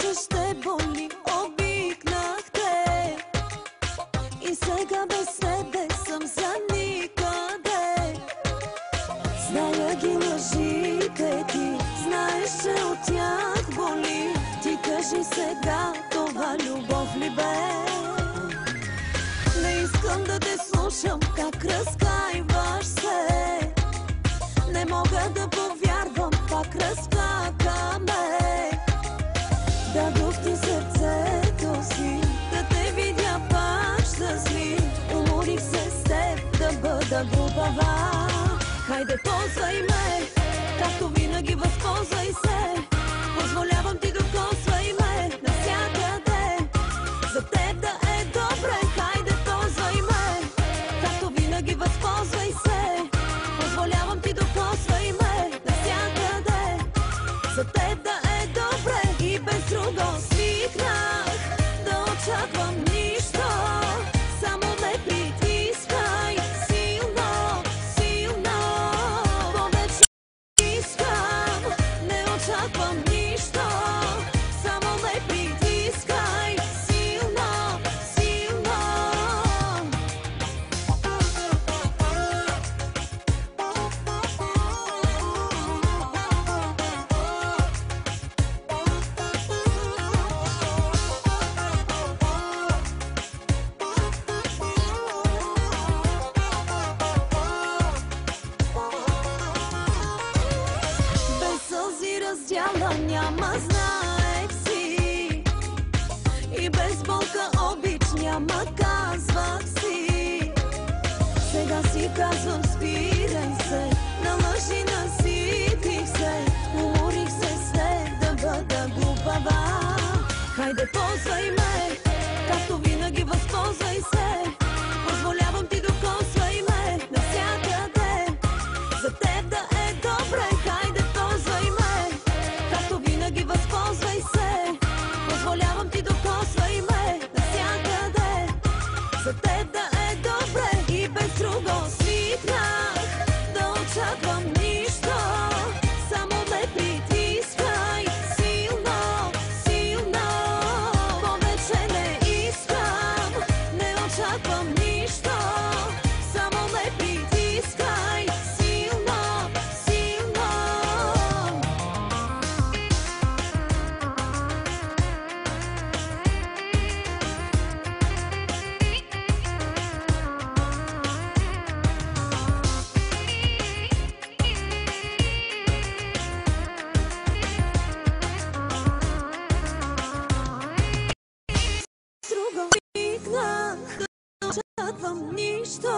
че ще боли, обикнах те. И сега без тебе съм за никъде. Зная ги лъжите ти, знаеш, че от тях боли. Ти кажи сега, това любов ли бе? Не искам да те слушам, как разкайваш се. Не мога да повярвам, пак разплакаме. Дадох ти сърцето си, да те видя пак щастлив. Уморих се с теб да бъда глупава. Хайде, ползвай ме, както винаги възползвай се. Позволявам ти, докосвай ме навсякъде. За теб да е добре, хайде, ползвай ме, както винаги възползвай се. Позволявам ти, докосвай ме навсякъде. За теб да е добре и без друго свикнах да очаквам нищо. Само ме притискай силно, силно. Повече искам, не очаквам нищо. Само ме притискай силно, силно. Без сълзи раздяла няма, знаех си. И без болка обич няма, казвах си. Сега си казвам, спирай се, на лъжи наситих се. Уморих се с теб да бъда глупава. Хайде, ползвай ме, както винаги възползвай се. Позволявам ти, докосвай ме навсякъде. За теб да е добре, хайде, ползвай ме, както винаги възползвай се. Позволявам ти, докосвай ме навсякъде. За теб да е добре и без друго свикнах да очаквам нищо. Само ме притискай силно, силно. Повече не искам, не очаквам нищо. Само ме притискай силно, силно. Друго викнах, да очаквам нищо.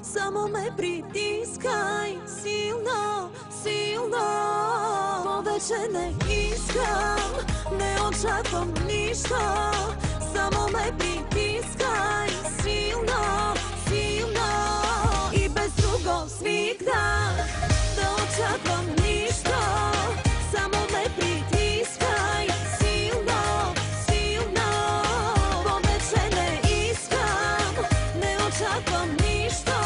Само ме притискай силно, силно. Повече не искам, не очаквам нищо. Само ме притискай силно, силно. И без друго свикнах да очаквам нищо. Само ме притискай силно, силно. Повече не искам, не очаквам нищо.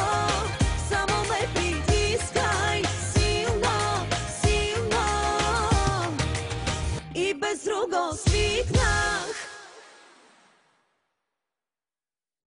Само ме притискай силно, силно. И без друго свикнах